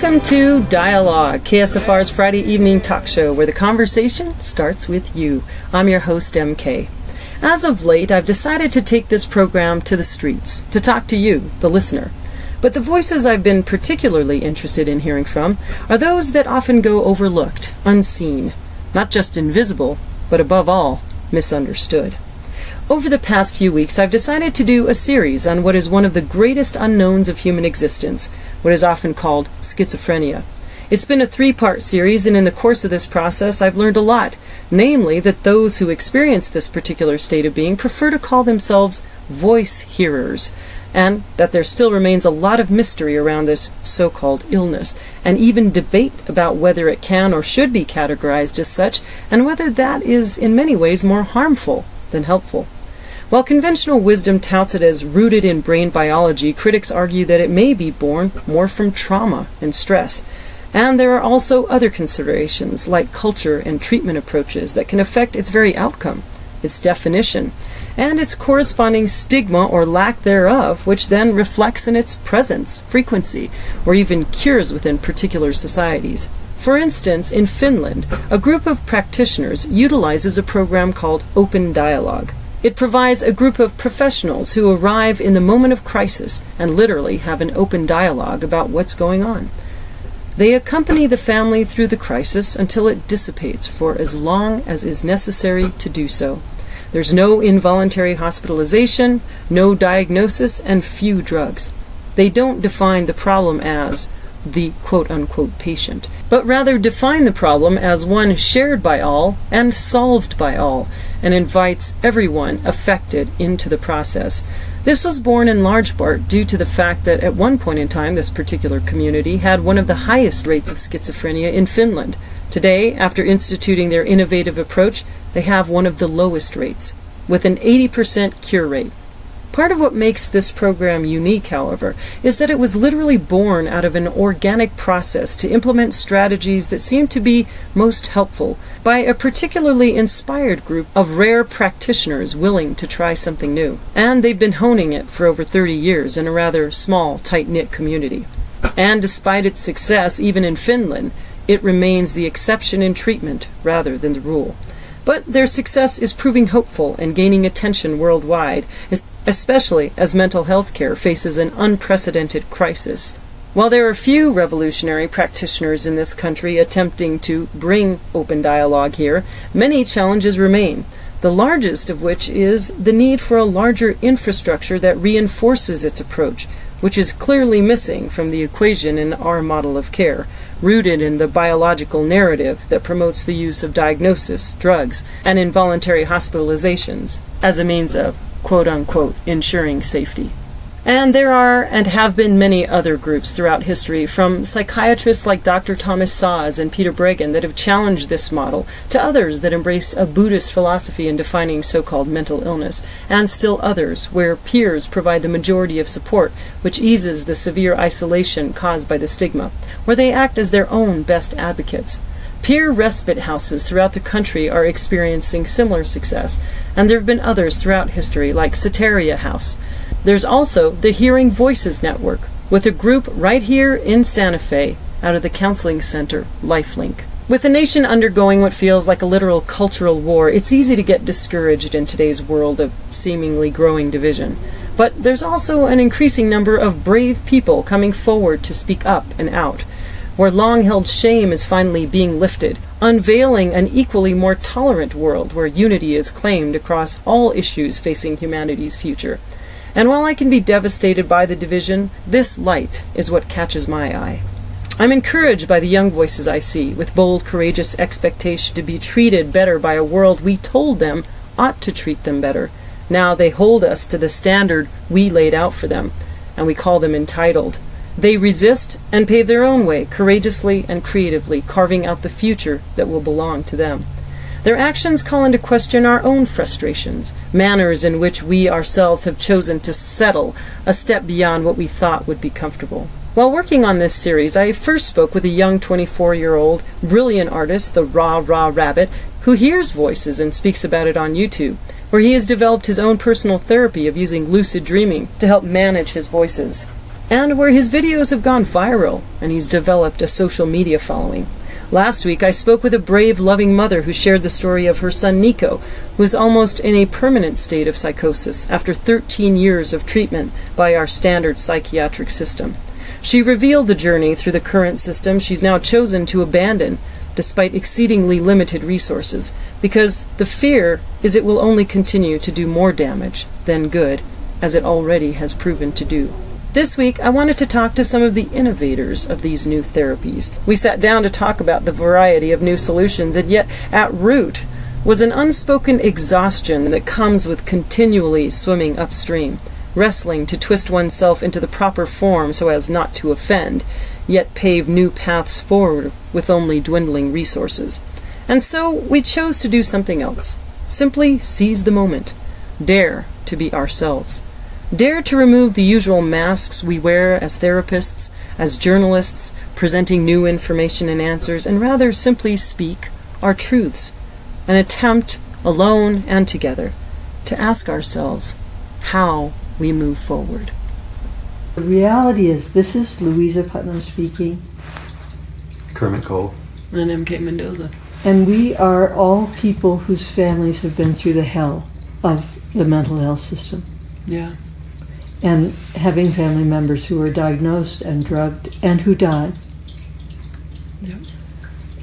Welcome to Dialogue, KSFR's Friday evening talk show where the conversation starts with you. I'm your host, MK. As of late, I've decided to take this program to the streets, to talk to you, the listener. But the voices I've been particularly interested in hearing from are those that often go overlooked, unseen, not just invisible, but above all, misunderstood. Over the past few weeks, I've decided to do a series on what is one of the greatest unknowns of human existence, what is often called schizophrenia. It's been a 3-part series, and in the course of this process, I've learned a lot, namely that those who experience this particular state of being prefer to call themselves voice hearers, and that there still remains a lot of mystery around this so-called illness, and even debate about whether it can or should be categorized as such, and whether that is in many ways more harmful than helpful. While conventional wisdom touts it as rooted in brain biology, critics argue that it may be born more from trauma and stress. And there are also other considerations, like culture and treatment approaches, that can affect its very outcome, its definition, and its corresponding stigma or lack thereof, which then reflects in its presence, frequency, or even cures within particular societies. For instance, in Finland, a group of practitioners utilizes a program called Open Dialogue. It provides a group of professionals who arrive in the moment of crisis and literally have an open dialogue about what's going on. They accompany the family through the crisis until it dissipates for as long as is necessary to do so. There's no involuntary hospitalization, no diagnosis, and few drugs. They don't define the problem as the quote-unquote patient, but rather define the problem as one shared by all and solved by all, and invites everyone affected into the process. This was born in large part due to the fact that at one point in time this particular community had one of the highest rates of schizophrenia in Finland. Today, after instituting their innovative approach, they have one of the lowest rates, with an 80% cure rate. Part of what makes this program unique, however, is that it was literally born out of an organic process to implement strategies that seem to be most helpful by a particularly inspired group of rare practitioners willing to try something new. And they've been honing it for over 30 years in a rather small, tight-knit community. And despite its success, even in Finland, it remains the exception in treatment rather than the rule. But their success is proving hopeful and gaining attention worldwide, especially as mental health care faces an unprecedented crisis. While there are few revolutionary practitioners in this country attempting to bring open dialogue here, many challenges remain, the largest of which is the need for a larger infrastructure that reinforces its approach, which is clearly missing from the equation in our model of care, rooted in the biological narrative that promotes the use of diagnosis, drugs, and involuntary hospitalizations as a means of quote-unquote ensuring safety. And there are and have been many other groups throughout history, from psychiatrists like Dr. Thomas Szasz and Peter Breggin that have challenged this model, to others that embrace a Buddhist philosophy in defining so-called mental illness, and still others where peers provide the majority of support, which eases the severe isolation caused by the stigma, where they act as their own best advocates. Peer respite houses throughout the country are experiencing similar success, and there have been others throughout history, like Soteria House. There's also the Hearing Voices Network, with a group right here in Santa Fe, out of the counseling center, LifeLink. With the nation undergoing what feels like a literal cultural war, it's easy to get discouraged in today's world of seemingly growing division. But there's also an increasing number of brave people coming forward to speak up and out, where long-held shame is finally being lifted, unveiling an equally more tolerant world where unity is claimed across all issues facing humanity's future. And while I can be devastated by the division, this light is what catches my eye. I'm encouraged by the young voices I see, with bold, courageous expectation to be treated better by a world we told them ought to treat them better. Now they hold us to the standard we laid out for them, and we call them entitled. They resist and pave their own way, courageously and creatively, carving out the future that will belong to them. Their actions call into question our own frustrations, manners in which we ourselves have chosen to settle a step beyond what we thought would be comfortable. While working on this series, I first spoke with a young 24-year-old brilliant artist, the Raw Rabbit, who hears voices and speaks about it on YouTube, where he has developed his own personal therapy of using lucid dreaming to help manage his voices. and where his videos have gone viral and he's developed a social media following. Last week, I spoke with a brave, loving mother who shared the story of her son Nico, who is almost in a permanent state of psychosis after 13 years of treatment by our standard psychiatric system. She revealed the journey through the current system she's now chosen to abandon, despite exceedingly limited resources, because the fear is it will only continue to do more damage than good, as it already has proven to do. This week, I wanted to talk to some of the innovators of these new therapies. We sat down to talk about the variety of new solutions, and yet at root was an unspoken exhaustion that comes with continually swimming upstream, wrestling to twist oneself into the proper form so as not to offend, yet pave new paths forward with only dwindling resources. And so we chose to do something else. Simply seize the moment. Dare to be ourselves. Dare to remove the usual masks we wear as therapists, as journalists, presenting new information and answers, and rather simply speak our truths. An attempt, alone and together, to ask ourselves how we move forward. The reality is, this is Louisa Putnam speaking. Kermit Cole. And MK Mendoza. And we are all people whose families have been through the hell of the mental health system. Yeah. And having family members who were diagnosed and drugged and who died. Yep.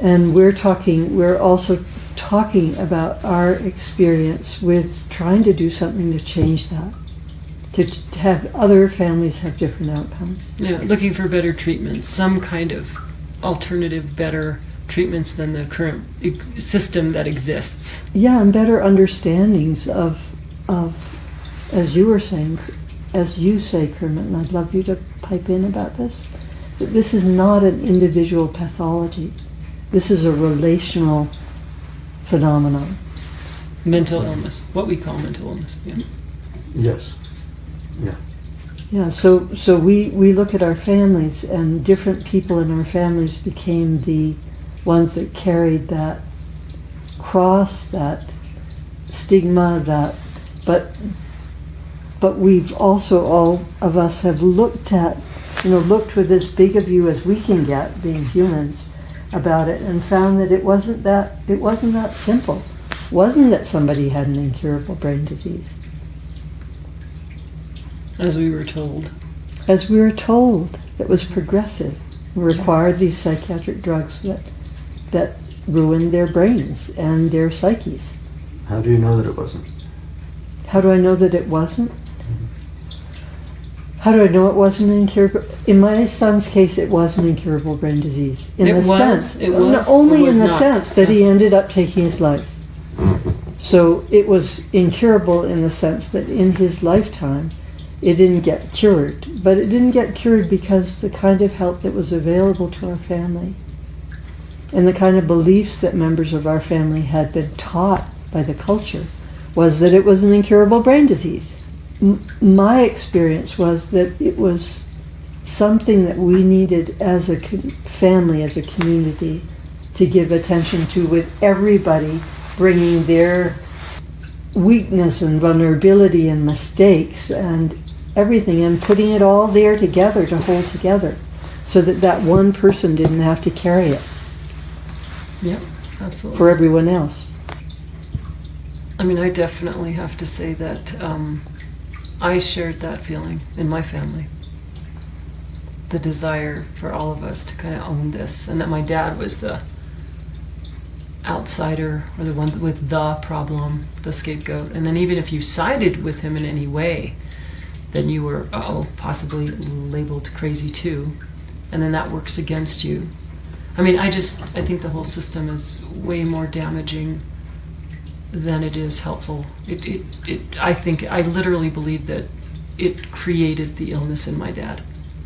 And we're also talking about our experience with trying to do something to change that. To have other families have different outcomes. Yeah, looking for better treatments, some kind of alternative, better treatments than the current system that exists. Yeah, and better understandings of, as you were saying, as you say, Kermit, and I'd love you to pipe in about this, that this is not an individual pathology. This is a relational phenomenon. Mental illness, what we call mental illness. Yeah. Yes. Yeah. Yeah, so we look at our families, and different people in our families became the ones that carried that cross, that stigma, but we've also, all of us have looked with as big a view as we can get, being humans, about it, and found that it wasn't that simple. It wasn't that somebody had an incurable brain disease. As we were told. As we were told, that was progressive. Required these psychiatric drugs that ruined their brains and their psyches. How do you know that it wasn't? How do I know that it wasn't? How do I know it wasn't an incurable? In my son's case, it was an incurable brain disease. Only in the sense that he ended up taking his life. So it was incurable in the sense that in his lifetime, it didn't get cured. But it didn't get cured because the kind of help that was available to our family and the kind of beliefs that members of our family had been taught by the culture was that it was an incurable brain disease. My experience was that it was something that we needed as a family, as a community, to give attention to, with everybody bringing their weakness and vulnerability and mistakes and everything, and putting it all there together to hold together, so that one person didn't have to carry it. Yep, absolutely. For everyone else. I mean, I definitely have to say that I shared that feeling in my family. The desire for all of us to kind of own this, and that my dad was the outsider, or the one with the problem, the scapegoat. And then even if you sided with him in any way, then you were possibly labeled crazy too, and then that works against you. I mean, I think the whole system is way more damaging than it is helpful. I literally believe that it created the illness in my dad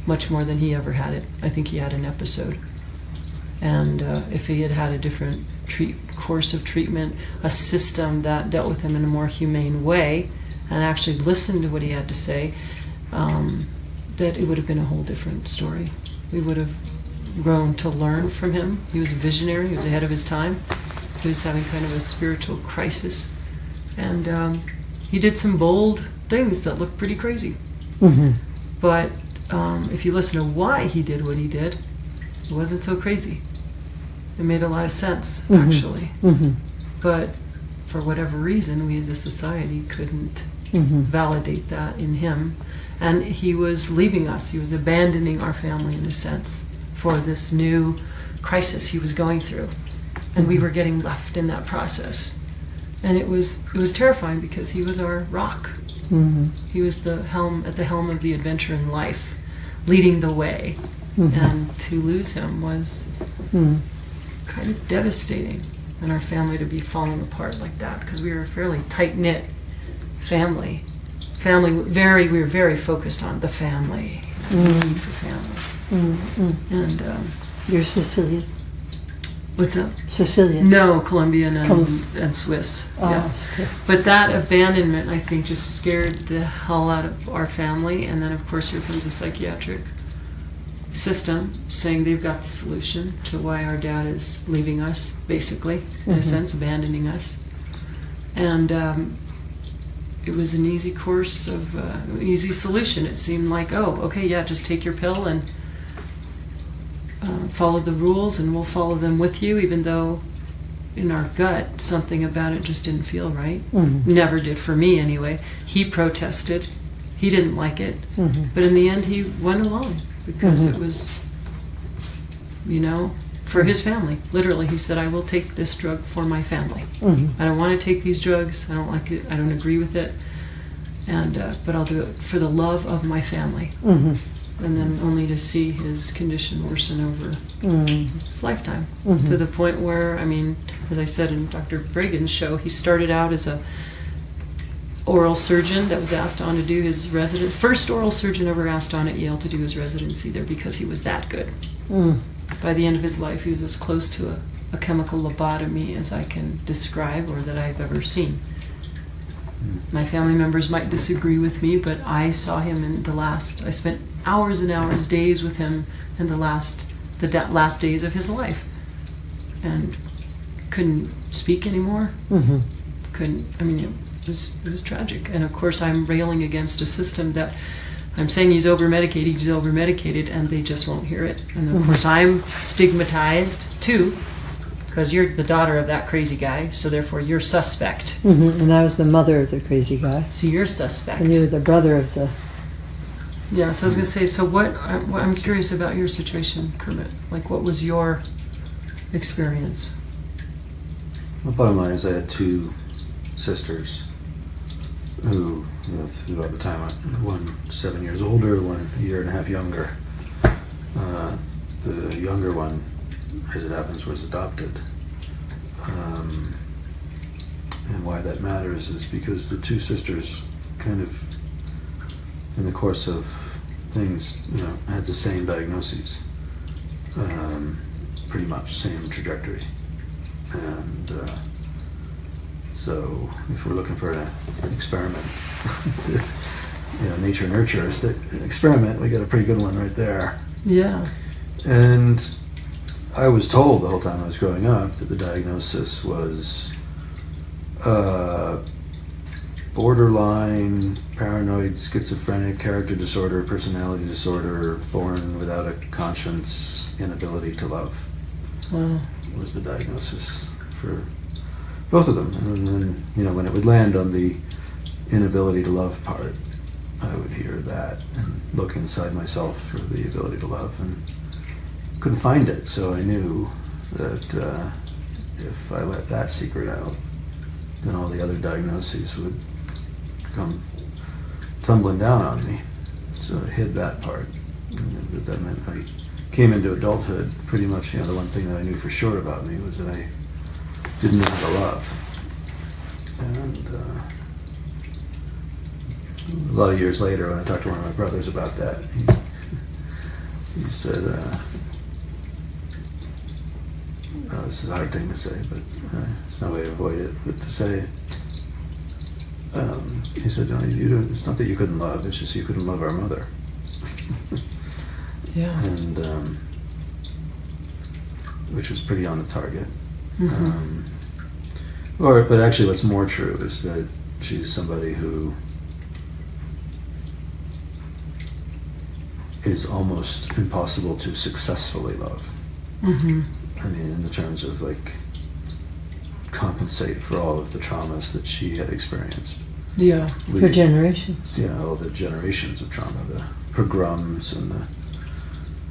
much more than he ever had it. I think he had an episode, and if he had had a different course of treatment, a system that dealt with him in a more humane way and actually listened to what he had to say, that it would have been a whole different story. We would have grown to learn from him. He was a visionary. He was ahead of his time. He was having kind of a spiritual crisis, and he did some bold things that looked pretty crazy. Mm-hmm. But if you listen to why he did what he did, it wasn't so crazy. It made a lot of sense, actually. But for whatever reason, we as a society couldn't validate that in him. And he was leaving us. He was abandoning our family, in a sense, for this new crisis he was going through. And we were getting left in that process. And it was terrifying, because he was our rock. He was at the helm of the adventure in life, leading the way. And to lose him was kind of devastating. And our family to be falling apart like that, because we were a fairly tight-knit family. We were very focused on the family, the need for family. And you're Sicilian? What's up? Sicilian? No, Colombian and Swiss. Yeah. Okay. But that abandonment, I think, just scared the hell out of our family. And then, of course, here comes the psychiatric system saying they've got the solution to why our dad is leaving us, basically, in a sense, abandoning us. And it was an easy course of, easy solution. It seemed like, oh, okay, yeah, just take your pill and follow the rules, and we'll follow them with you, even though in our gut something about it just didn't feel right. Never did for me, anyway. He protested. He didn't like it. But in the end, he went along, because it was, for his family. Literally, he said, I will take this drug for my family. I don't want to take these drugs. I don't like it. I don't agree with it. But I'll do it for the love of my family. And then only to see his condition worsen over his lifetime. To the point where, as I said in Dr. Bragan's show, he started out as a oral surgeon that was asked on to do his first oral surgeon ever asked on at Yale to do his residency there, because he was that good. By the end of his life, he was as close to a chemical lobotomy as I can describe, or that I've ever seen. My family members might disagree with me, but I saw him I spent hours and hours, days with him in the last days of his life. And couldn't speak anymore. It was tragic. And of course, I'm railing against a system that I'm saying he's over-medicated, and they just won't hear it. And of course, I'm stigmatized too, because you're the daughter of that crazy guy, so therefore you're suspect. And I was the mother of the crazy guy. So you're suspect. And you were the brother of the... Yeah, so I was going to say, so what I'm curious about your situation, Kermit. Like, what was your experience? The bottom line is I had two sisters who, throughout the time, one 7 years older, one a year and a half younger. The younger one, as it happens, was adopted. And why that matters is because the two sisters kind of, in the course of things, had the same diagnoses. Pretty much same trajectory. And so if we're looking for an experiment, nature nurture an experiment, we got a pretty good one right there. Yeah. And I was told the whole time I was growing up that the diagnosis was borderline paranoid schizophrenic character disorder, personality disorder, born without a conscience, inability to love. Wow. Was the diagnosis for both of them. And then, when it would land on the inability to love part, I would hear that and look inside myself for the ability to love, and couldn't find it. So I knew that if I let that secret out, then all the other diagnoses would come tumbling down on me. So I hid that part. And that meant I came into adulthood, pretty much, the one thing that I knew for sure about me was that I didn't know how to love. And a lot of years later, when I talked to one of my brothers about that, he said, this is a hard thing to say, but there's no way to avoid it, but to say, he said, it's not that you couldn't love, it's just you couldn't love our mother. Yeah. And which was pretty on the target. But actually what's more true is that she's somebody who is almost impossible to successfully love. Mm-hmm. I mean, in the terms of like compensate for all of the traumas that she had experienced. Yeah, for generations. Yeah, all the generations of trauma, the pogroms and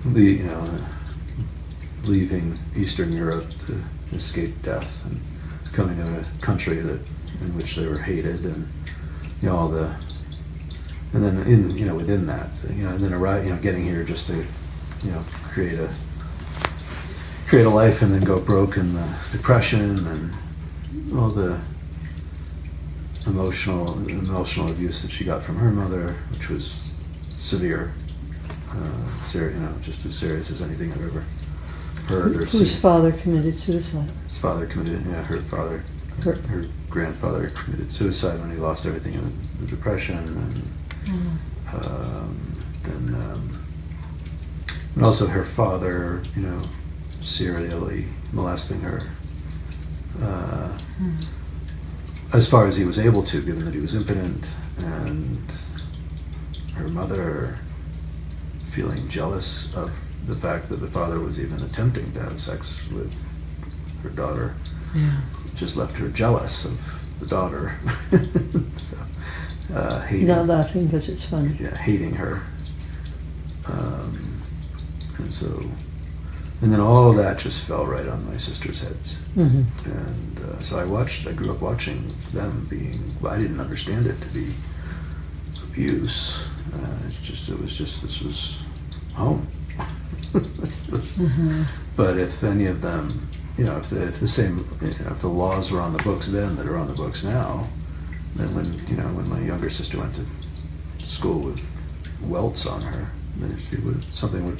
the leaving Eastern Europe to escape death and coming to a country that in which they were hated, and all the, and then within that, and then getting here just to create a life and then go broke in the depression and all the emotional abuse that she got from her mother, which was severe, just as serious as anything I've ever heard or seen. Whose father committed suicide? His father committed, her father, her grandfather committed suicide when he lost everything in the depression, and and also her father, serially molesting her. As far as he was able to, given that he was impotent, and her mother feeling jealous of the fact that the father was even attempting to have sex with her daughter. Yeah. Just left her jealous of the daughter. So, hating. Not laughing because it's funny. Yeah, hating her. And then all of that just fell right on my sister's heads. Mm-hmm. And so I grew up watching them I didn't understand it to be abuse. This was home. Mm-hmm. But if any of them, if the laws were on the books then that are on the books now, then when my younger sister went to school with welts on her, then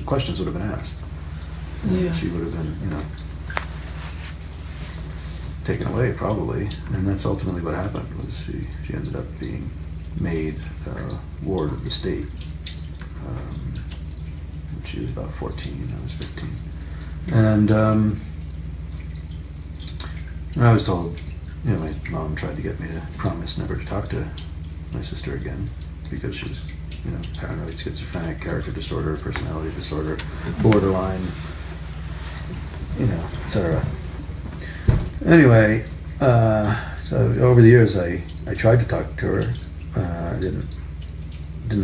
questions would have been asked. Yeah. She would have been, taken away probably, and that's ultimately what happened. Was she ended up being made ward of the state. When she was about 14, I was 15, and I was told, my mom tried to get me to promise never to talk to my sister again because she was, paranoid schizophrenic, character disorder, personality disorder, borderline. Etc. Anyway, so over the years, I tried to talk to her. I didn't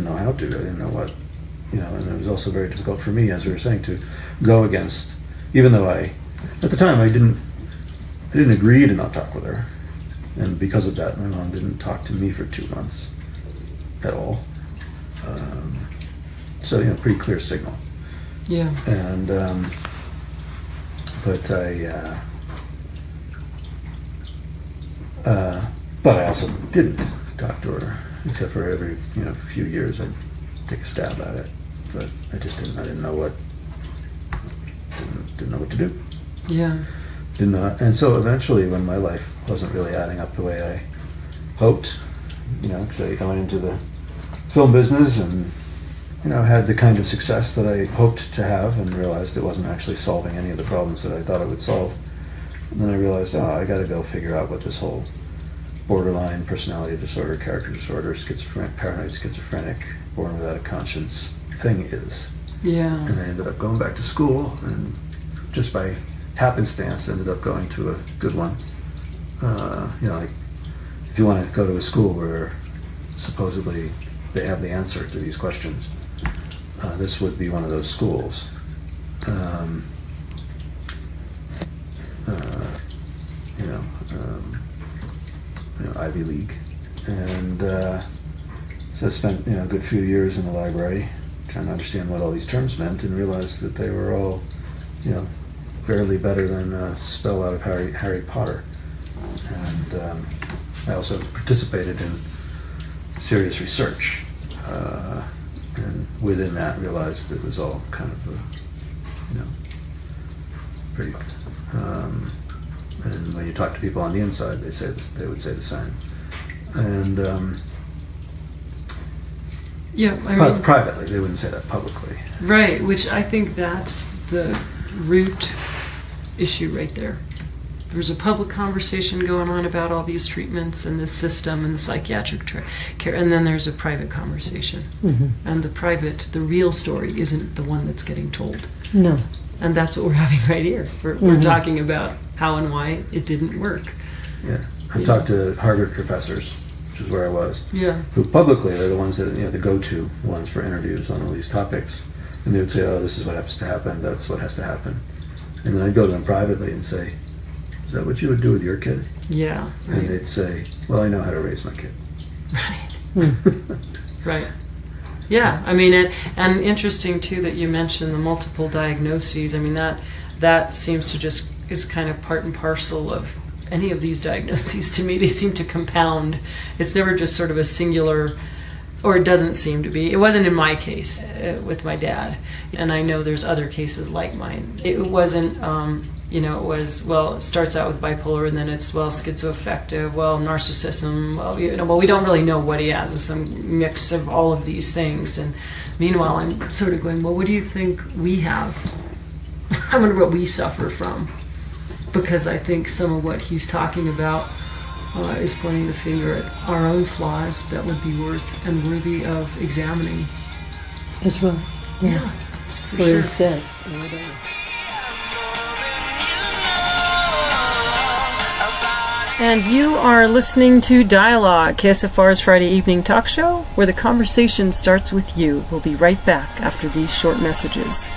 know how to. I didn't know what, and it was also very difficult for me, as we were saying, to go against. Even though at the time, I didn't agree to not talk with her, and because of that, my mom didn't talk to me for 2 months at all. So pretty clear signal. Yeah. And. But I also didn't talk to her, except for every few years I'd take a stab at it. But I just didn't. I didn't know what to do. Yeah. Didn't know. And so eventually, when my life wasn't really adding up the way I hoped, because I went into the film business and had the kind of success that I hoped to have, and realized it wasn't actually solving any of the problems that I thought it would solve. And then I realized, I got to go figure out what this whole borderline personality disorder, character disorder, paranoid schizophrenic, born without a conscience thing is. Yeah. And I ended up going back to school, and just by happenstance ended up going to a good one. Like if you want to go to a school where supposedly they have the answer to these questions, this would be one of those schools. Ivy League, and so I spent a good few years in the library trying to understand what all these terms meant, and realized that they were all barely better than a spell out of Harry Potter. And I also participated in serious research. And within that, realized it was all kind of, pretty. And when you talk to people on the inside, they would say the same. And privately, they wouldn't say that publicly. Right, which I think that's the root issue right there. there's a public conversation going on about all these treatments and the system and the psychiatric care, and then there's a private conversation. And the real story isn't the one that's getting told. No. And that's what we're having right here. We're talking about how and why it didn't work. Yeah. I've talked to Harvard professors, which is where I was, Yeah. who publicly are the ones that, the go-to ones for interviews on all these topics. And they would say, oh, this is what has to happen, that's what has to happen. And then I'd go to them privately and say, is that what you would do with your kid? Yeah. Right. And they'd say, well, I know how to raise my kid. Right. Right. Yeah, I mean, and interesting too that you mentioned the multiple diagnoses. I mean, that seems to just is kind of part and parcel of any of these diagnoses to me. They seem to compound. It's never just sort of a singular, or it doesn't seem to be. It wasn't in my case with my dad, and I know there's other cases like mine. It wasn't, it was, well, it starts out with bipolar, and then it's, well, schizoaffective, well, narcissism, well, we don't really know what he has. It's some mix of all of these things. And meanwhile, I'm sort of going, well, what do you think we have? I wonder what we suffer from. Because I think some of what he's talking about is pointing the finger at our own flaws that would be worthy of examining. As well. Yeah, for or sure. instead. And you are listening to Dialogue, KSFR's Friday evening talk show, where the conversation starts with you. We'll be right back after these short messages.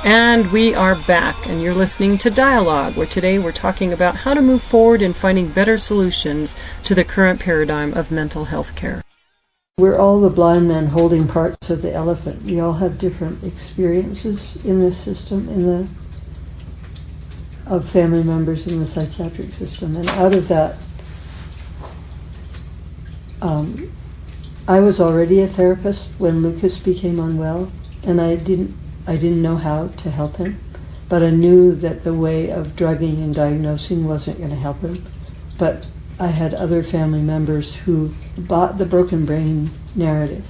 And we are back, and you're listening to Dialogue, where today we're talking about how to move forward in finding better solutions to the current paradigm of mental health care. We're all the blind men holding parts of the elephant. We all have different experiences in this system, of family members in the psychiatric system. And out of that, I was already a therapist when Lucas became unwell, and I didn't know how to help him, but I knew that the way of drugging and diagnosing wasn't going to help him. But I had other family members who bought the broken brain narrative,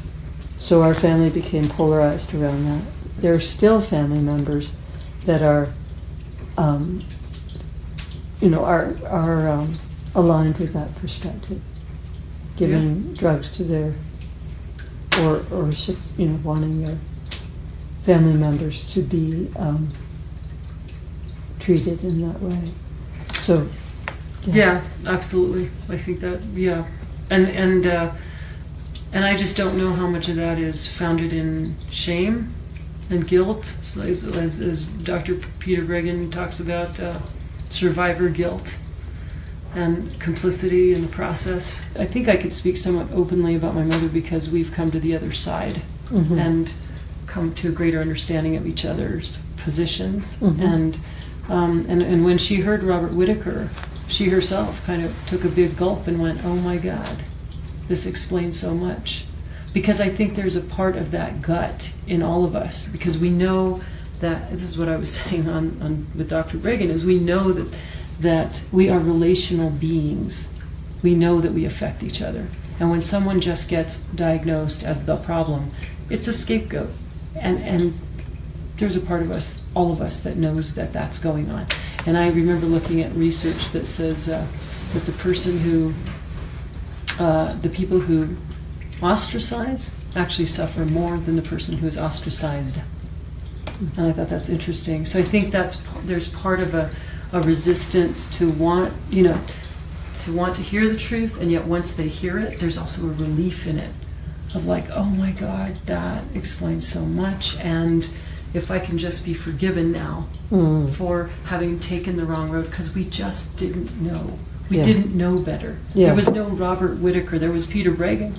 so our family became polarized around that. There are still family members that are, aligned with that perspective, giving drugs to their, or wanting their family members to be treated in that way. So, yeah, absolutely. I think that, yeah, and I just don't know how much of that is founded in shame and guilt, so as Dr. Peter Bregan talks about, survivor guilt and complicity in the process. I think I could speak somewhat openly about my mother because we've come to the other side and come to a greater understanding of each other's positions. And when she heard Robert Whitaker, she herself kind of took a big gulp and went, oh my God, this explains so much. Because I think there's a part of that gut in all of us, because we know that, this is what I was saying on with Dr. Bregan, is we know that we are relational beings. We know that we affect each other. And when someone just gets diagnosed as the problem, it's a scapegoat. And there's a part of us, all of us, that knows that that's going on. And I remember looking at research that says that the person who, the people who ostracize actually suffer more than the person who is ostracized. And I thought that's interesting. So I think there's part of a resistance to want to hear the truth, and yet once they hear it, there's also a relief in it of like, oh my God, that explains so much, and if I can just be forgiven now for having taken the wrong road, because we just didn't know. We didn't know better. There was no Robert Whitaker. There was Peter Bregan.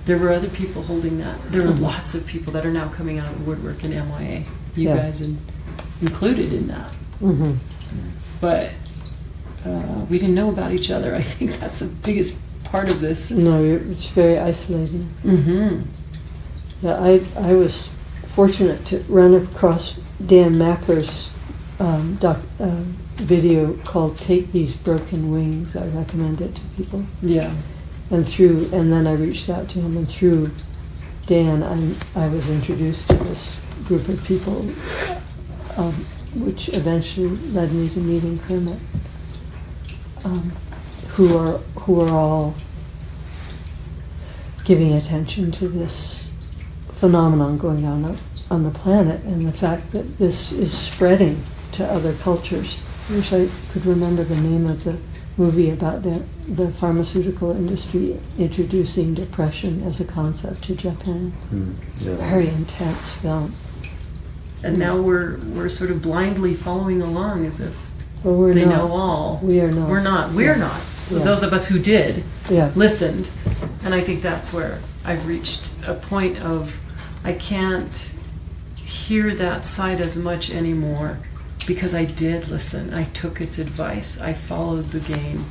There were other people holding that. There are lots of people that are now coming out of the woodwork in MIA. You guys included in that. But we didn't know about each other. I think that's the biggest part of this. No, it's very isolating. Yeah, I was fortunate to run across Dan Macker's video called "Take These Broken Wings." I recommend it to people. Yeah. And then I reached out to him, and through Dan, I was introduced to this group of people, which eventually led me to meeting Kermit, who are all giving attention to this phenomenon going on the planet, and the fact that this is spreading to other cultures. I wish I could remember the name of the movie about the pharmaceutical industry introducing depression as a concept to Japan. Yeah. Very intense film. And now we're sort of blindly following along as if But they know all. We are not. We're not. So those of us who did listened. And I think that's where I've reached a point of I can't hear that side as much anymore because I did listen. I took its advice. I followed the game.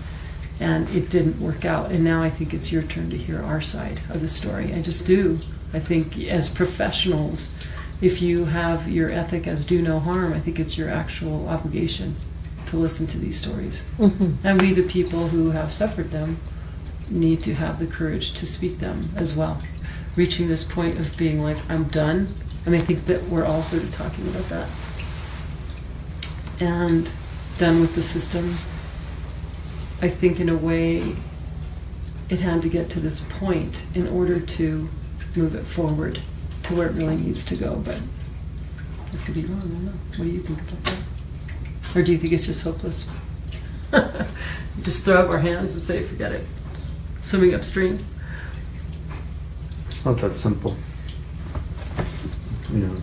And it didn't work out. And now I think it's your turn to hear our side of the story. I just do. I think as professionals, if you have your ethic as do no harm, I think it's your actual obligation to listen to these stories. Mm-hmm. And we, the people who have suffered them, need to have the courage to speak them as well. Reaching this point of being like, I'm done. And I think that we're all sort of talking about that. And done with the system. I think in a way it had to get to this point in order to move it forward to where it really needs to go, but I could be wrong, I don't know. What do you think about that? Or do you think it's just hopeless? Just throw up our hands and say, forget it. Swimming upstream? It's not that simple. You know,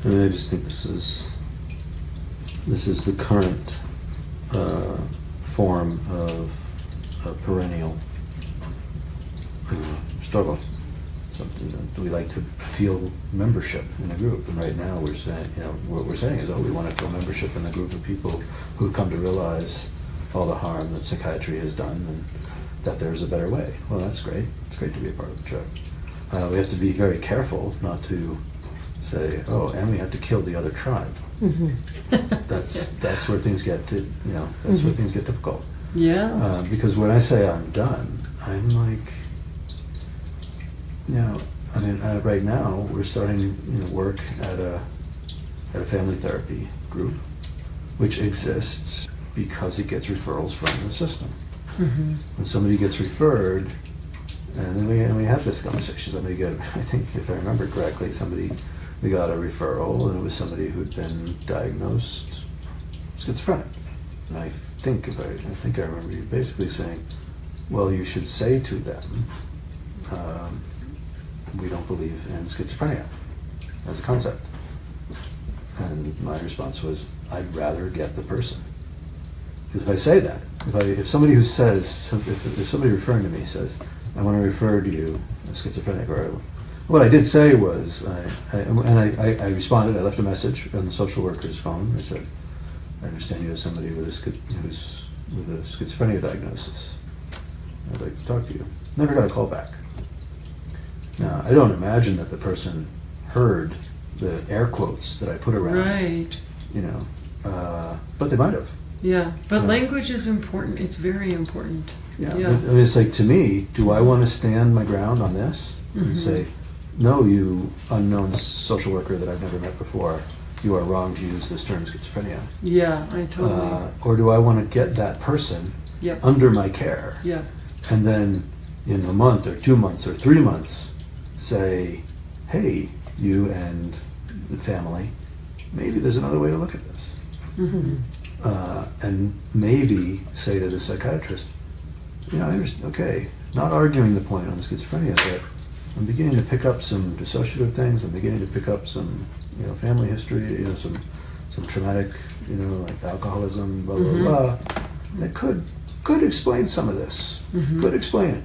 I mean, I just think this is the current form of a perennial struggle. Something that we like to feel membership in a group, and right now we're saying, what we're saying is, we want to feel membership in a group of people who've come to realize all the harm that psychiatry has done, and that there's a better way. Well, that's great. It's great to be a part of the tribe. We have to be very careful not to say, and we have to kill the other tribe. Mm-hmm. That's where things get to, that's where things get difficult. Yeah. Because when I say I'm done, I'm like, right now we're starting work at a family therapy group, which exists because it gets referrals from the system. Mm-hmm. When somebody gets referred, and then we had this conversation. I think if I remember correctly, we got a referral, and it was somebody who'd been diagnosed schizophrenic. And I think I remember you basically saying, well, you should say to them, we don't believe in schizophrenia as a concept. And my response was, I'd rather get the person. Because if I say that, if somebody referring to me says, I want to refer to you as schizophrenic, or what I did say was, I responded, I left a message on the social worker's phone. I said, I understand you as somebody with a schizophrenia diagnosis. I'd like to talk to you. Never got a call back. Now, I don't imagine that the person heard the air quotes that I put around, right. But they might have. Yeah, but language is important. It's very important. Yeah. But it's like, to me, do I want to stand my ground on this and say, no, you unknown social worker that I've never met before, you are wrong to use this term schizophrenia. Yeah, I totally. Or do I want to get that person under my care? Yeah. And then in a month or 2 months or 3 months say, hey, you and the family, maybe there's another way to look at this. Mm-hmm. And maybe say to the psychiatrist, I understand, okay, not arguing the point on the schizophrenia, but I'm beginning to pick up some dissociative things. I'm beginning to pick up some, family history, some traumatic, like alcoholism, blah, blah, blah. That could explain some of this. Could explain it.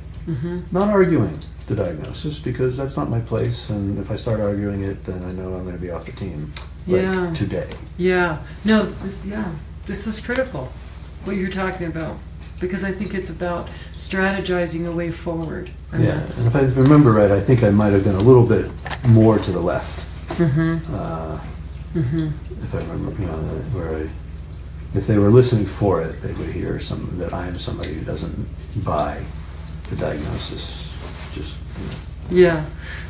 Not arguing the diagnosis, because that's not my place, and if I start arguing it, then I know I'm going to be off the team. Today. Yeah. No, this is critical, what you're talking about, because I think it's about strategizing a way forward. And and if I remember right, I think I might have been a little bit more to the left. If I remember, if they were listening for it, they would hear that I am somebody who doesn't buy the diagnosis. Just Yeah.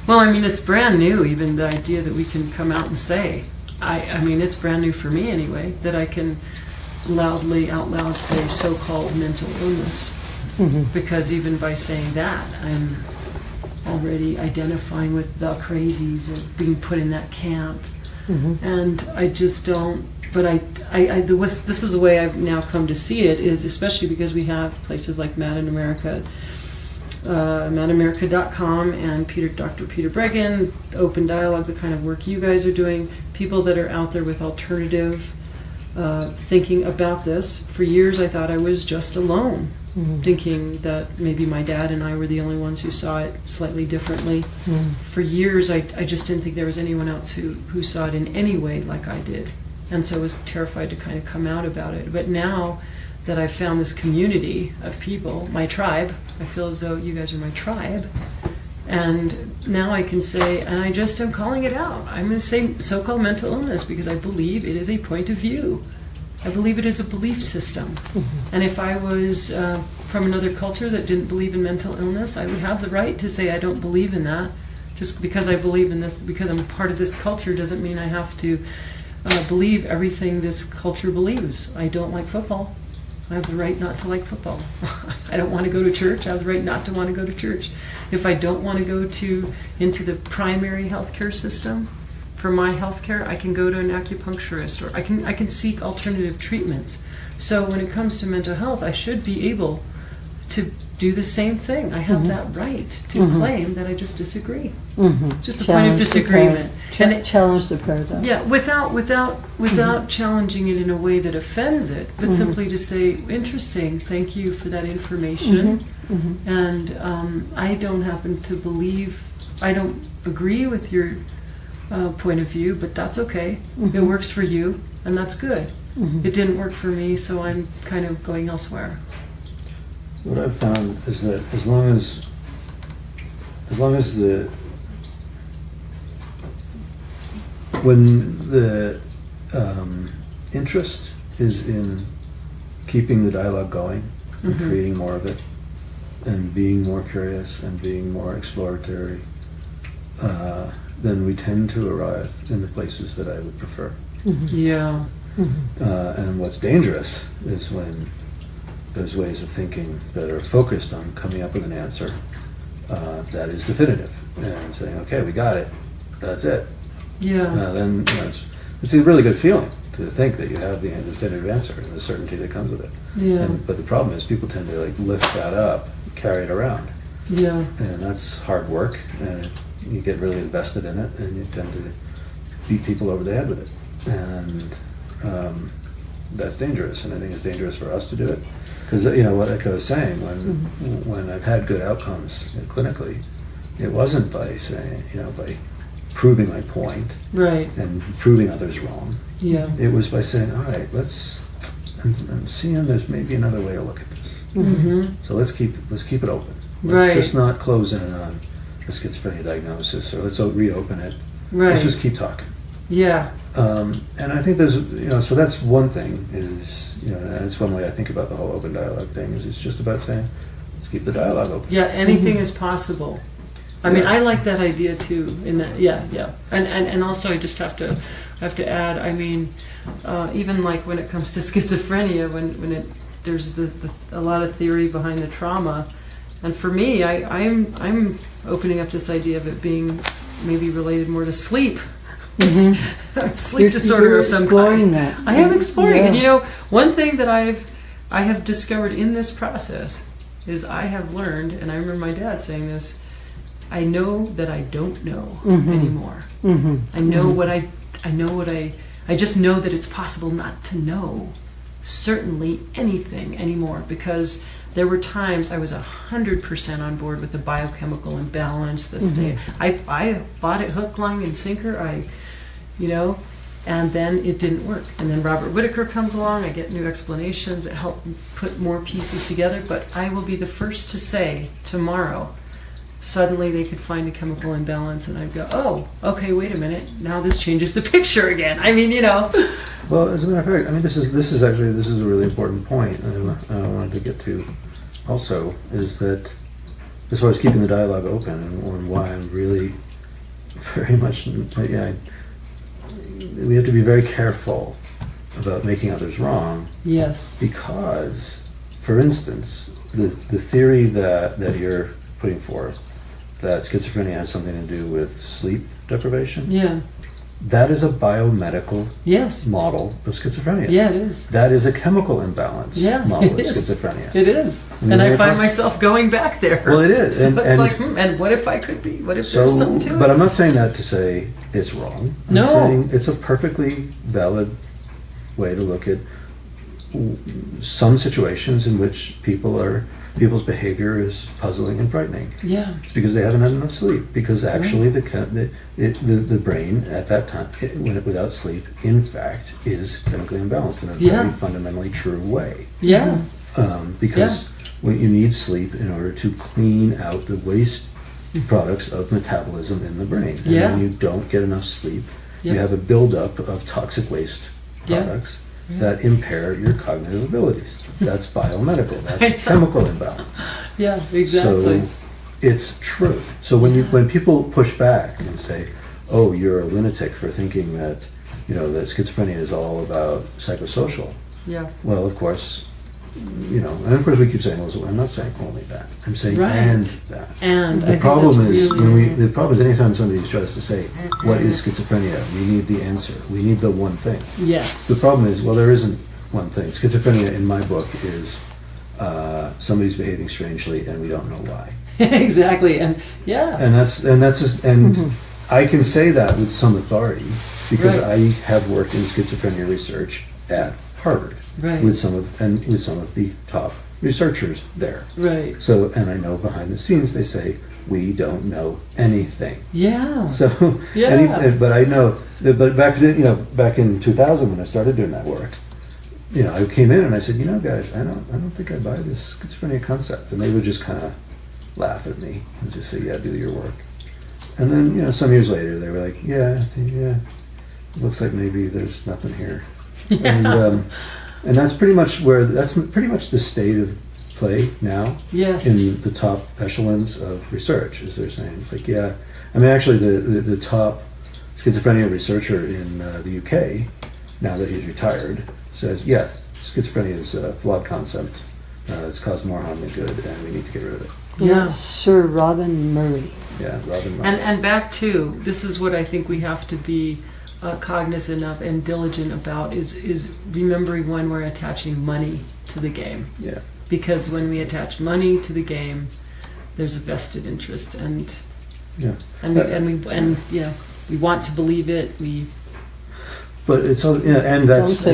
Well, I mean, it's brand new, even the idea that we can come out and say, I mean, it's brand new for me anyway, that I can loudly, out loud say so-called mental illness. Because even by saying that, I'm already identifying with the crazies and being put in that camp. And I just don't, but this is the way I've now come to see it, is especially because we have places like Mad in America, madamerica.com, and Dr. Peter Bregan, Open Dialogue, the kind of work you guys are doing, people that are out there with alternative thinking about this. For years I thought I was just alone, thinking that maybe my dad and I were the only ones who saw it slightly differently. For years I just didn't think there was anyone else who saw it in any way like I did. And so I was terrified to kind of come out about it. But now that I've found this community of people, my tribe, I feel as though you guys are my tribe. And now I can say, and I just am calling it out. I'm going to say so-called mental illness because I believe it is a point of view. I believe it is a belief system. And if I was from another culture that didn't believe in mental illness, I would have the right to say I don't believe in that. Just because I believe in this, because I'm a part of this culture, doesn't mean I have to believe everything this culture believes. I don't like football. I have the right not to like football. I don't want to go to church. I have the right not to want to go to church. If I don't want to go into the primary healthcare system for my healthcare, I can go to an acupuncturist, or I can seek alternative treatments. So when it comes to mental health, I should be able to do the same thing. I have that right to claim that I just disagree. It's just a point of disagreement. And challenge the paradigm. Yeah, without challenging it in a way that offends it, but simply to say, interesting, thank you for that information. And I don't happen to believe, I don't agree with your point of view, but that's okay. It works for you, and that's good. It didn't work for me, so I'm kind of going elsewhere. What I've found is that as long as when the interest is in keeping the dialogue going and creating more of it and being more curious and being more exploratory, then we tend to arrive in the places that I would prefer. Yeah. And what's dangerous is when there's ways of thinking that are focused on coming up with an answer that is definitive and saying, okay, we got it, that's it. Yeah. Then it's a really good feeling to think that you have the definitive answer and the certainty that comes with it. Yeah. But the problem is people tend to lift that up, carry it around. Yeah. And that's hard work, and you get really invested in it, and you tend to beat people over the head with it. And that's dangerous, and I think it's dangerous for us to do it. Because, like I was saying, when I've had good outcomes clinically, it wasn't by saying, by proving my point, right, and proving others wrong. Yeah. It was by saying, all right, I'm seeing there's maybe another way to look at this. So let's keep it open. Let's just not close in on the schizophrenia diagnosis, or let's reopen it. Right. Let's just keep talking. Yeah. And I think there's, so that's one thing is, and that's one way I think about the whole open dialogue thing, is it's just about saying, let's keep the dialogue open. Yeah, anything is possible. I mean, I like that idea too. In that, yeah. And also, I just have to add. I mean, even like when it comes to schizophrenia, when there's a lot of theory behind the trauma, and for me, I'm opening up this idea of it being maybe related more to sleep. Sleep disorder of some kind. That. I am exploring, and one thing that I have discovered in this process is I have learned, and I remember my dad saying this, I know that I don't know anymore. I know what I just know that it's possible not to know certainly anything anymore, because there were times I was 100% on board with the biochemical imbalance, the state. I bought it hook, line, and sinker. And then it didn't work. And then Robert Whitaker comes along, I get new explanations that help put more pieces together, but I will be the first to say tomorrow, suddenly they could find a chemical imbalance, and I'd go, oh, okay, wait a minute, now this changes the picture again. I mean, Well, as a matter of fact, I mean, this is a really important point I wanted to get to also, is that as far as keeping the dialogue open and why I'm really very much, we have to be very careful about making others wrong. Yes. Because, for instance, the theory that you're putting forth, that schizophrenia has something to do with sleep deprivation. Yeah. That is a biomedical yes. model of schizophrenia. Yeah, it is. That is a chemical imbalance model of schizophrenia. It is. And I find myself going back there. Well, it is. So it's like, and what if I could be? What if there's something to it? But I'm not saying that to say it's wrong. I'm saying it's a perfectly valid way to look at some situations in which people's behavior is puzzling and frightening. Yeah. It's because they haven't had enough sleep. Because actually the brain at that time, without sleep, in fact, is chemically imbalanced in a very fundamentally true way. Yeah. Because when you need sleep in order to clean out the waste products of metabolism in the brain. And when you don't get enough sleep, you have a buildup of toxic waste products that impair your cognitive abilities. That's biomedical. That's chemical imbalance. Yeah, exactly. So it's true. So when people push back and say, "Oh, you're a lunatic for thinking that that schizophrenia is all about psychosocial," well, of course, and of course we keep saying, "Well, I'm not saying only that. I'm saying and that." And the problem is the problem is anytime somebody tries to say, "What is schizophrenia?" We need the answer. We need the one thing. Yes. The problem is, well, there isn't one thing. Schizophrenia, in my book, is somebody's behaving strangely and we don't know why. Exactly, and I can say that with some authority because I have worked in schizophrenia research at Harvard with some of the top researchers there. Right. So, and I know behind the scenes they say we don't know anything. Yeah. So, but I know. But back in 2000 when I started doing that work. I came in and I said, guys, I don't think I buy this schizophrenia concept. And they would just kind of laugh at me and just say, yeah, do your work. And then, some years later, they were like, yeah, it looks like maybe there's nothing here. Yeah. And that's pretty much the state of play now. Yes. In the top echelons of research, as they're saying. It's like, actually the top schizophrenia researcher in the UK, now that he's retired, says, schizophrenia is a flawed concept. It's caused more harm than good, and we need to get rid of it. Yeah, Sir Robin Murray. Yeah, Robin Murray. And back to, this is what I think we have to be cognizant of and diligent about is remembering when we're attaching money to the game. Yeah. Because when we attach money to the game, there's a vested interest, and we want to believe it. But it's and that's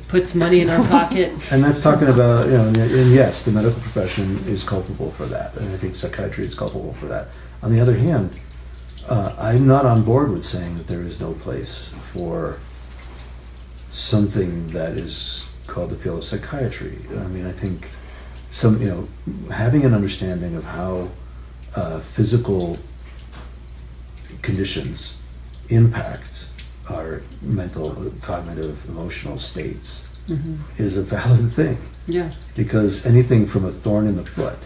puts money in our pocket. And that's talking about and yes, the medical profession is culpable for that, and I think psychiatry is culpable for that. On the other hand, I'm not on board with saying that there is no place for something that is called the field of psychiatry. I think having an understanding of how physical conditions impact our mental, cognitive, emotional states is a valid thing. Yeah. Because anything from a thorn in the foot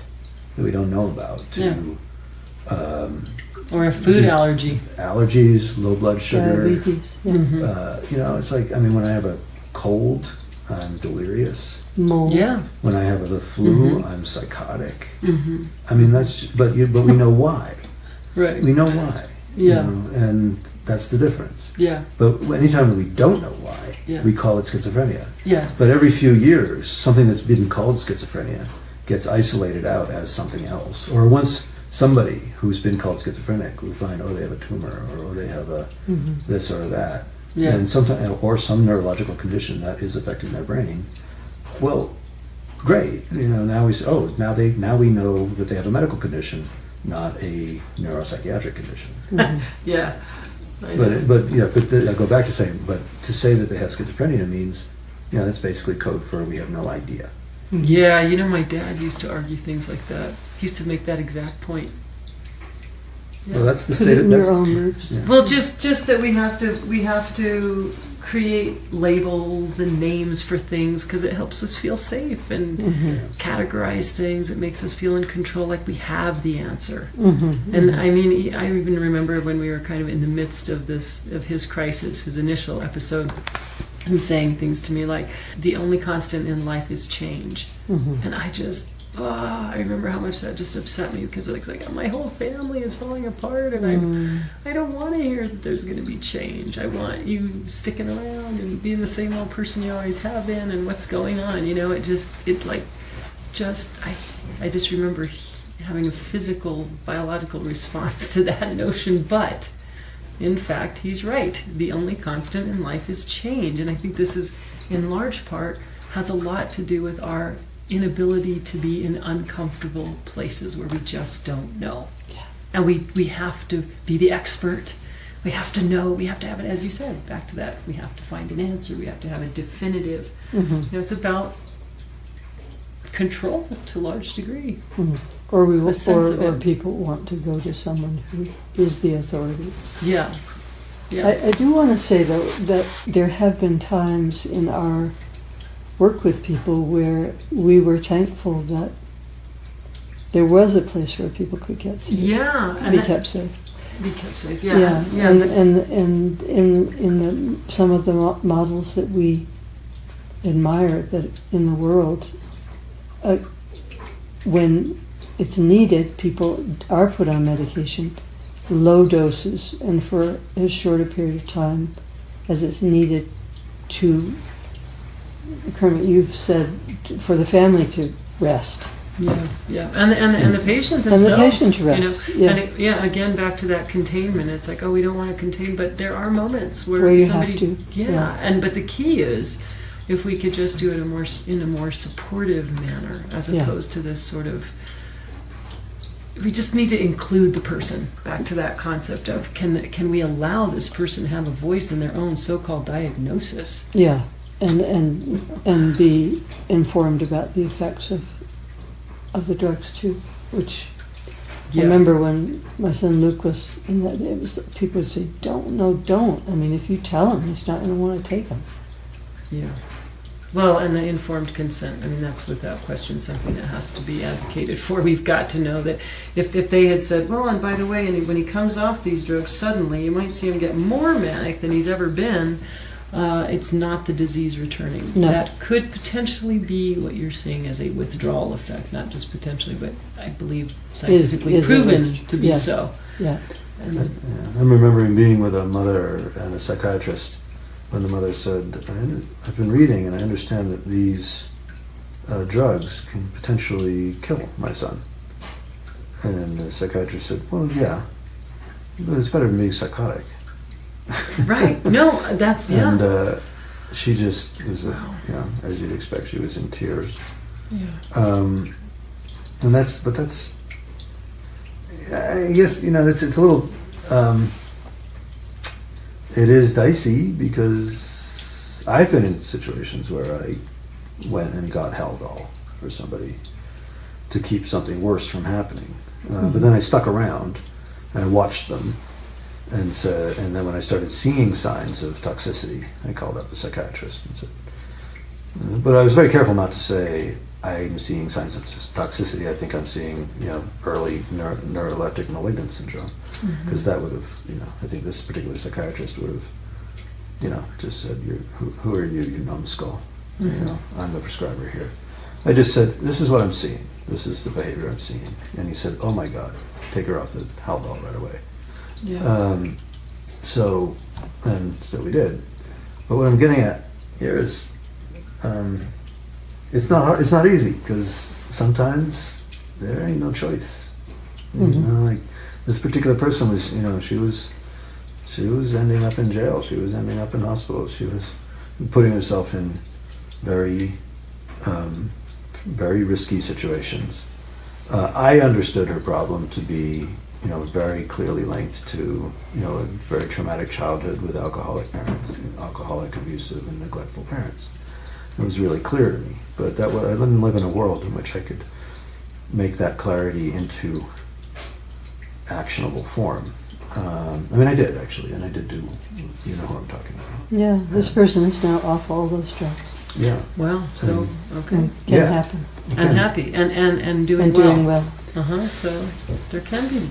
that we don't know about to or a food allergy. Allergies, low blood sugar. Diabetes. Yeah. It's like when I have a cold, I'm delirious. Mold. Yeah. When I have the flu, I'm psychotic. But we know why. Right. We know why. Yeah. And that's the difference. Yeah. But anytime that we don't know why, we call it schizophrenia. Yeah. But every few years, something that's been called schizophrenia gets isolated out as something else. Or once somebody who's been called schizophrenic, we find, they have a tumor, or they have a this or that. Yeah. And or some neurological condition that is affecting their brain. Well, great. Now we say, now we know that they have a medical condition, not a neuropsychiatric condition. Yeah. But I go back to saying, but to say that they have schizophrenia means, that's basically code for we have no idea. Yeah, my dad used to argue things like that. He used to make that exact point. Yeah. Well, that's the state of Well, just that we have to create labels and names for things because it helps us feel safe and categorize things. It makes us feel in control, like we have the answer. And I mean, I even remember when we were kind of in the midst of his crisis, his initial episode, him saying things to me like, the only constant in life is change. And I remember how much that just upset me, because it's like my whole family is falling apart, and I don't want to hear that there's going to be change. I want you sticking around and being the same old person you always have been, and what's going on, you know. I just remember having a physical, biological response to that notion. But in fact, he's right. The only constant in life is change, and I think this is, in large part, has a lot to do with our inability to be in uncomfortable places where we just don't know. And we have to be the expert. We have to know. We have to have it, as you said, back to that. We have to find an answer. We have to have a definitive. You know, it's about control to a large degree. Or people want to go to someone who is the authority. Yeah. I do want to say, though, that there have been times in our work with people where we were thankful that there was a place where people could get safe. Be kept safe. Be kept safe. And in some of the models that we admire that in the world, when it's needed, people are put on medication, low doses, and for as short a period of time as it's needed to. Kermit, you've said for the family to rest. And the patient themselves. And the patient to rest. You know, again, back to that containment. It's like, we don't want to contain, but there are moments where you somebody have to. But the key is, if we could just do it in a more supportive manner, as opposed to this sort of. We just need to include the person. Back to that concept of can we allow this person to have a voice in their own so-called diagnosis? Yeah. And be informed about the effects of the drugs too, which I remember when my son Luke was in that, it was people would say, don't. I mean, if you tell him, he's not going to want to take them. Yeah. Well, and the informed consent, I mean, that's without question something that has to be advocated for. We've got to know that if they had said, well, and by the way, and when he comes off these drugs, suddenly you might see him get more manic than he's ever been. It's not the disease returning. No. That could potentially be what you're seeing as a withdrawal effect, not just potentially, but I believe scientifically proven to be so. Yeah. I'm remembering being with a mother and a psychiatrist when the mother said, I've been reading and I understand that these drugs can potentially kill my son. And the psychiatrist said, well, yeah, but it's better than being psychotic. Right. No, that's And she just was, as you'd expect, she was in tears. Yeah. And that's, I guess, it's a little, it is dicey because I've been in situations where I went and got Haldol for somebody to keep something worse from happening. But then I stuck around and I watched them. And then when I started seeing signs of toxicity, I called up the psychiatrist and said, but I was very careful not to say, I'm seeing signs of toxicity. I think I'm seeing, early neuroleptic malignant syndrome. Because that would have, I think this particular psychiatrist would have, just said, who are you, you numbskull? I'm the prescriber here. I just said, this is what I'm seeing. This is the behavior I'm seeing. And he said, oh my God, take her off the Haldol right away. Yeah. So we did. But what I'm getting at here is, it's not easy, because sometimes there ain't no choice. Like this particular person was, she was ending up in jail. She was ending up in hospital. She was putting herself in very, very risky situations. I understood her problem to be, very clearly linked to, a very traumatic childhood with alcoholic parents, alcoholic, abusive, and neglectful parents. It was really clear to me, but I didn't live in a world in which I could make that clarity into actionable form. I mean, I did actually, and I did do, you know who I'm talking about. Yeah, this person is now off all those drugs. Yeah. Well, so, okay. Can happen. And happy, and doing And well. doing well. So there can be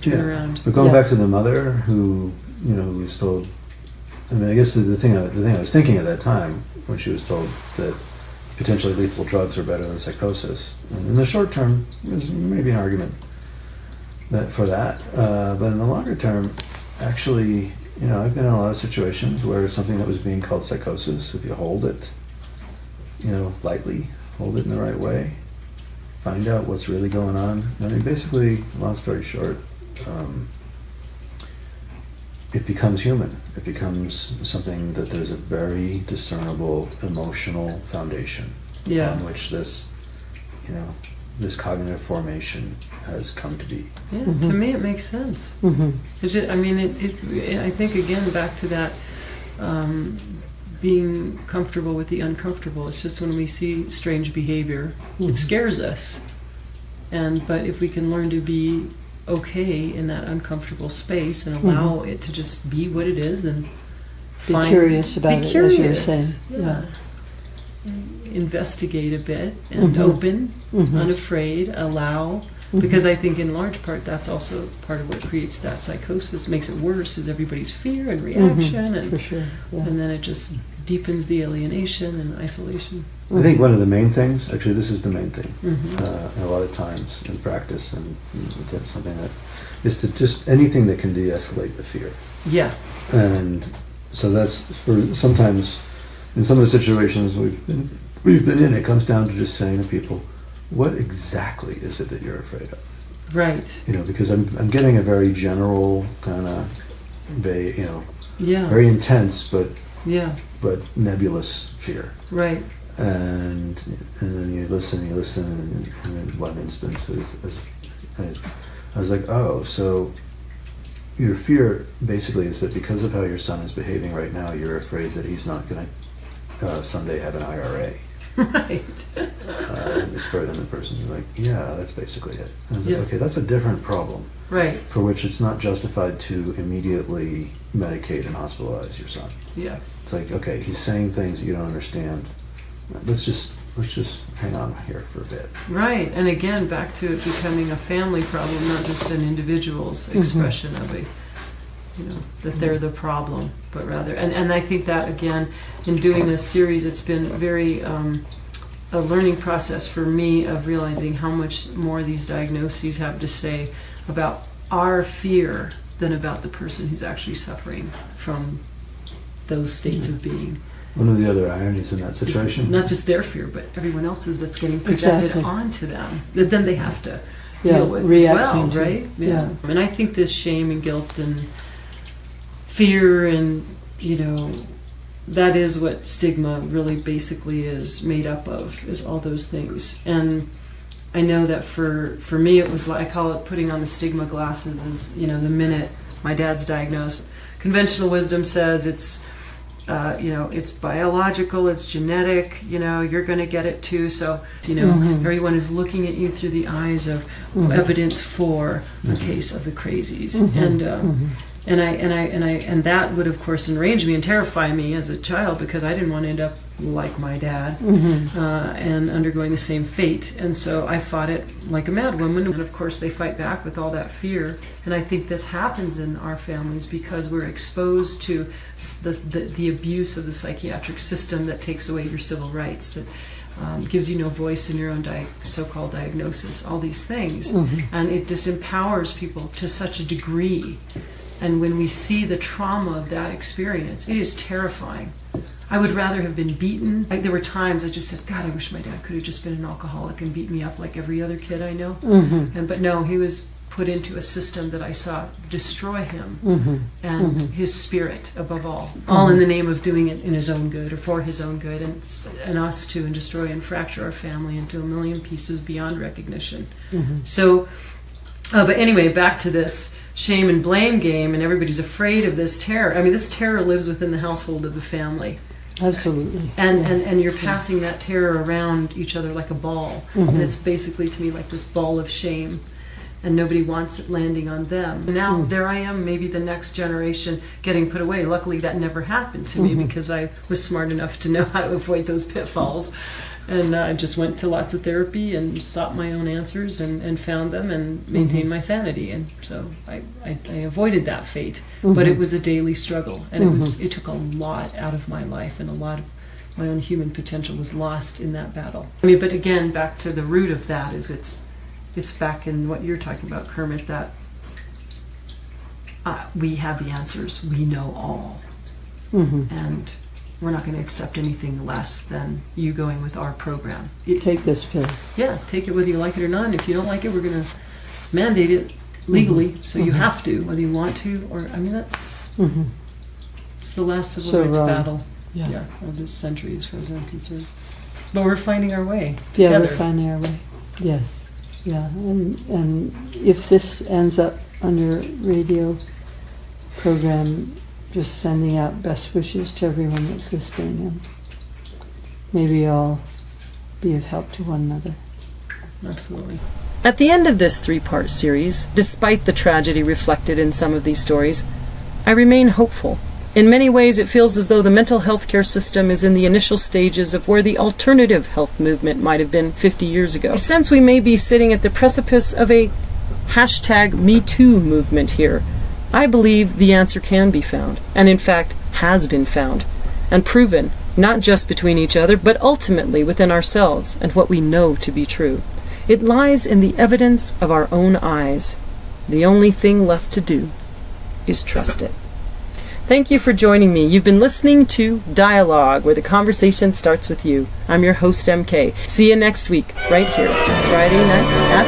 turnaround. But going back to the mother who, you know, was told, I mean, I guess the thing I was thinking at that time when she was told that potentially lethal drugs are better than psychosis. And in the short term, there's maybe an argument for that. But in the longer term, actually, you know, I've been in a lot of situations where something that was being called psychosis, if you hold it, you know, lightly, hold it in the right way, find out what's really going on. I mean, basically, long story short, it becomes human. It becomes something that there's a very discernible emotional foundation on which this, you know, this cognitive formation has come to be. Yeah, to me it makes sense. I mean, I think again back to that being comfortable with the uncomfortable. It's just when we see strange behavior, it scares us. But if we can learn to be okay in that uncomfortable space and allow it to just be what it is and be curious about it, as you were saying. Yeah. Investigate a bit and open, unafraid, allow. Because I think in large part that's also part of what creates that psychosis, makes it worse, is everybody's fear and reaction, and, for sure. And then it just deepens the alienation and isolation. I think one of the main things, actually this is the main thing, a lot of times in practice, and that's something that is to just anything that can de-escalate the fear. Yeah. And so that's for sometimes in some of the situations we've been in, it comes down to just saying to people, what exactly is it that you're afraid of? Right. You know, because I'm getting a very general kind of, you know, very intense but nebulous fear. Right. And then you listen, and in one instance, I was like, oh, so your fear basically is that because of how your son is behaving right now, you're afraid that he's not going to someday have an IRA. Right. And the person's like, yeah, that's basically it. And I was like, okay, that's a different problem. Right. For which it's not justified to immediately medicate and hospitalize your son. Yeah. It's like, okay, he's saying things that you don't understand. Let's just hang on here for a bit. Right. And again, back to it becoming a family problem, not just an individual's expression of it. You know, that they're the problem, but rather, and I think that again, in doing this series, it's been very a learning process for me of realizing how much more these diagnoses have to say about our fear than about the person who's actually suffering from those states of being. One of the other ironies in that situation, it's not just their fear, but everyone else's that's getting projected onto them, that then they have to deal with as well, right? Yeah. And I think this shame and guilt and fear and, you know, that is what stigma really basically is made up of, is all those things. And I know that for me it was like, I call it putting on the stigma glasses, is, you know, the minute my dad's diagnosed, conventional wisdom says it's, you know, it's biological, it's genetic, you know, you're going to get it too. So, you know, everyone is looking at you through the eyes of evidence for a case of the crazies. And that would of course enrage me and terrify me as a child, because I didn't want to end up like my dad and undergoing the same fate. And so I fought it like a mad woman. And of course they fight back with all that fear. And I think this happens in our families because we're exposed to the abuse of the psychiatric system that takes away your civil rights, that gives you no voice in your own so-called diagnosis, all these things. And it disempowers people to such a degree. And when we see the trauma of that experience, it is terrifying. I would rather have been beaten. There were times I just said, God, I wish my dad could have just been an alcoholic and beat me up like every other kid I know. But no, he was put into a system that I saw destroy him and his spirit above all in the name of doing it in his own good or for his own good, and us too, and destroy and fracture our family into a million pieces beyond recognition. So, but anyway, back to this shame and blame game, and everybody's afraid of this terror. I mean, this terror lives within the household of the family. Absolutely. And you're passing that terror around each other like a ball. And it's basically, to me, like this ball of shame. and nobody wants it landing on them. Now there I am, maybe the next generation getting put away. Luckily that never happened to me because I was smart enough to know how to avoid those pitfalls. And I just went to lots of therapy and sought my own answers and found them and maintained my sanity. And so I avoided that fate. But it was a daily struggle, and it took a lot out of my life, and a lot of my own human potential was lost in that battle. I mean, but again, back to the root of that is it's back in what you're talking about, Kermit, that we have the answers. We know all. And we're not going to accept anything less than you going with our program. Take this pill. Yeah, take it whether you like it or not. And if you don't like it, we're going to mandate it legally, so you have to, whether you want to, or, I mean, that, it's the last civil rights battle of this century as far as I'm concerned. But we're finding our way together. We're finding our way. Yes. Yeah, and if this ends up under radio program, just sending out best wishes to everyone that's listening, and maybe all be of help to one another. Absolutely. At the end of this 3-part series, despite the tragedy reflected in some of these stories, I remain hopeful. In many ways, it feels as though the mental health care system is in the initial stages of where the alternative health movement might have been 50 years ago. I sense we may be sitting at the precipice of a #MeToo movement here. I believe the answer can be found, and in fact has been found, and proven, not just between each other, but ultimately within ourselves and what we know to be true. It lies in the evidence of our own eyes. The only thing left to do is trust it. Thank you for joining me. You've been listening to Dialogue, where the conversation starts with you. I'm your host, MK. See you next week, right here, Friday nights at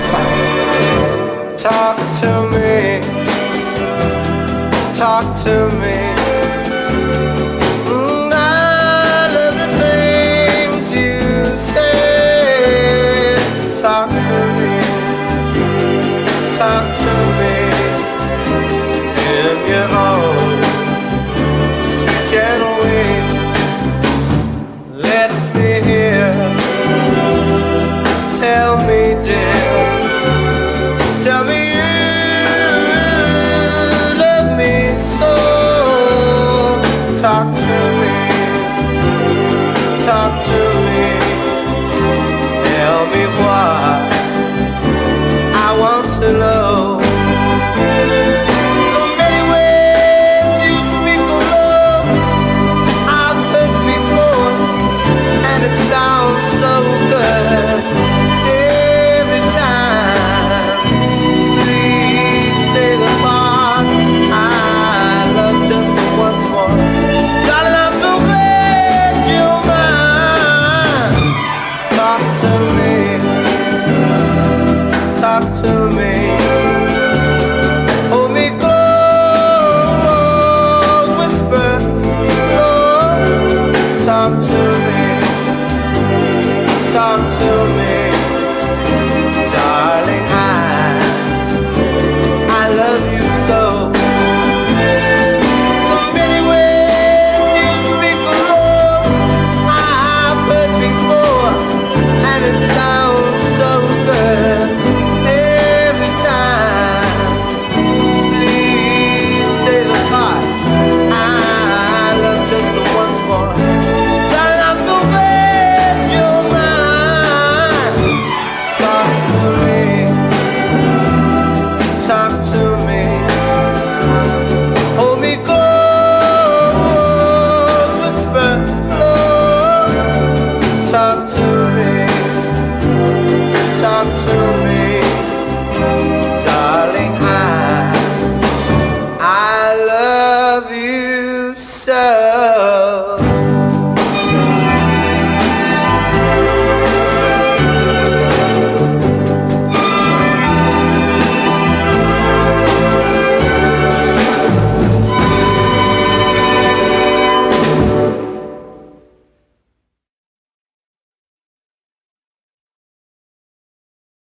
5. Talk to me. Talk to me. I love the things you say. Talk to me. Talk to me. In your arms.